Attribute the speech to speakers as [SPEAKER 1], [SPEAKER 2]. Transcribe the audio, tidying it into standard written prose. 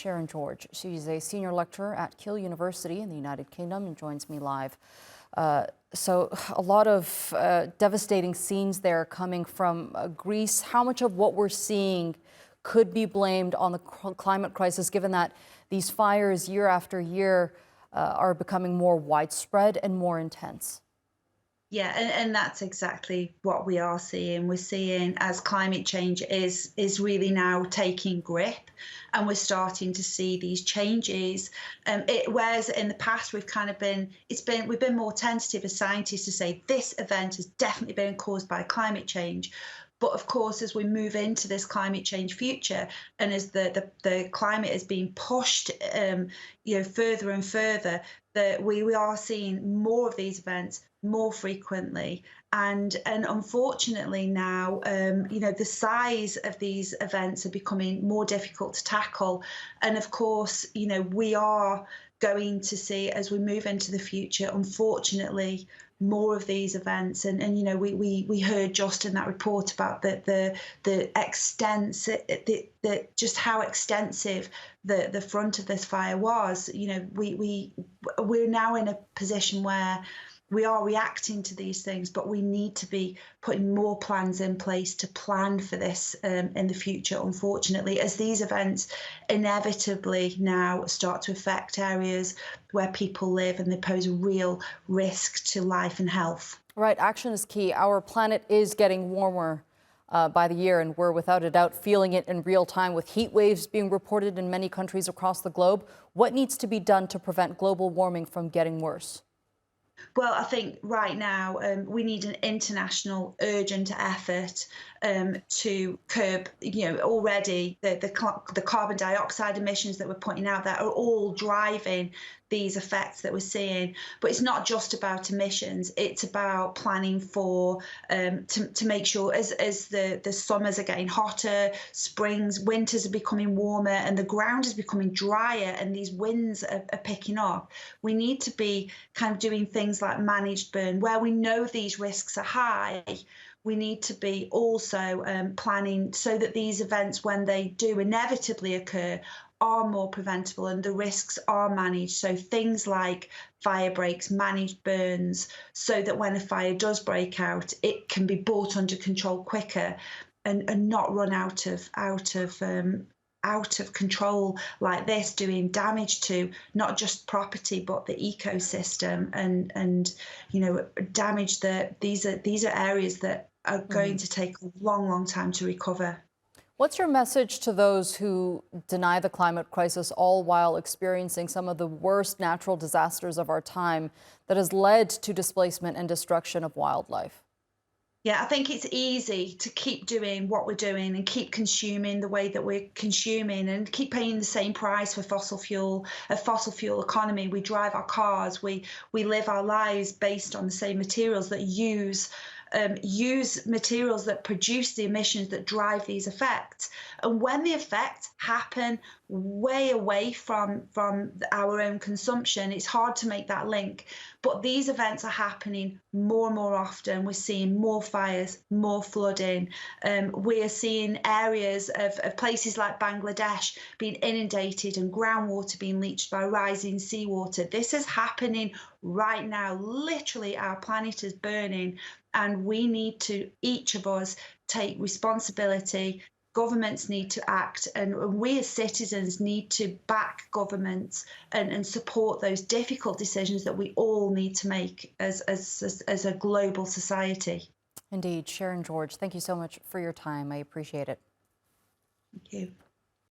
[SPEAKER 1] Sharon George. She's a senior lecturer at Keele University in the United Kingdom and joins me live. So a lot of devastating scenes there coming from Greece. How much of what we're seeing could be blamed on the climate crisis, given that these fires year after year are becoming more widespread and more intense?
[SPEAKER 2] Yeah, and that's exactly what we are seeing. We're seeing as climate change is really now taking grip, and we're starting to see these changes. Whereas in the past we've kind of we've been more tentative as scientists to say this event has definitely been caused by climate change. But of course, as we move into this climate change future, and as the climate is being pushed, further and further, that we are seeing more of these events more frequently, and unfortunately now, the size of these events are becoming more difficult to tackle, and of course, we are going to see as we move into the future, unfortunately, more of these events, and we heard just in that report about the extent, just how extensive the front of this fire was. We're now in a position where we are reacting to these things, but we need to be putting more plans in place to plan for this in the future, unfortunately, as these events inevitably now start to affect areas where people live and they pose a real risk to life and health.
[SPEAKER 1] Right, action is key. Our planet is getting warmer by the year, and we're without a doubt feeling it in real time with heat waves being reported in many countries across the globe. What needs to be done to prevent global warming from getting worse?
[SPEAKER 2] Well, I think right now we need an international urgent effort to curb, already the carbon dioxide emissions that we're putting out that are all driving these effects that we're seeing. But it's not just about emissions; it's about planning for to make sure as the summers are getting hotter, winters are becoming warmer, and the ground is becoming drier, and these winds are picking up. We need to be kind of doing things like managed burn where we know these risks are high. We need to be also planning so that these events, when they do inevitably occur, are more preventable and the risks are managed. So things like fire breaks, managed burns, so that when a fire does break out, it can be brought under control quicker and not run out of control like this, doing damage to not just property but the ecosystem, and damage that these are areas that are going to take a long time to recover.
[SPEAKER 1] What's your message to those who deny the climate crisis, all while experiencing some of the worst natural disasters of our time that has led to displacement and destruction of wildlife?
[SPEAKER 2] Yeah, I think it's easy to keep doing what we're doing and keep consuming the way that we're consuming and keep paying the same price for fossil fuel, a fossil fuel economy. We drive our cars, we live our lives based on the same materials that use materials that produce the emissions that drive these effects. And when the effects happen way away from our own consumption, it's hard to make that link. But these events are happening more and more often. We're seeing more fires, more flooding. We're seeing areas of places like Bangladesh being inundated and groundwater being leached by rising seawater. This is happening right now. Literally, our planet is burning. And we need to, each of us, take responsibility. Governments need to act, and we as citizens need to back governments and support those difficult decisions that we all need to make as a global society.
[SPEAKER 1] Indeed. Sharon George, thank you so much for your time. I appreciate it.
[SPEAKER 2] Thank you.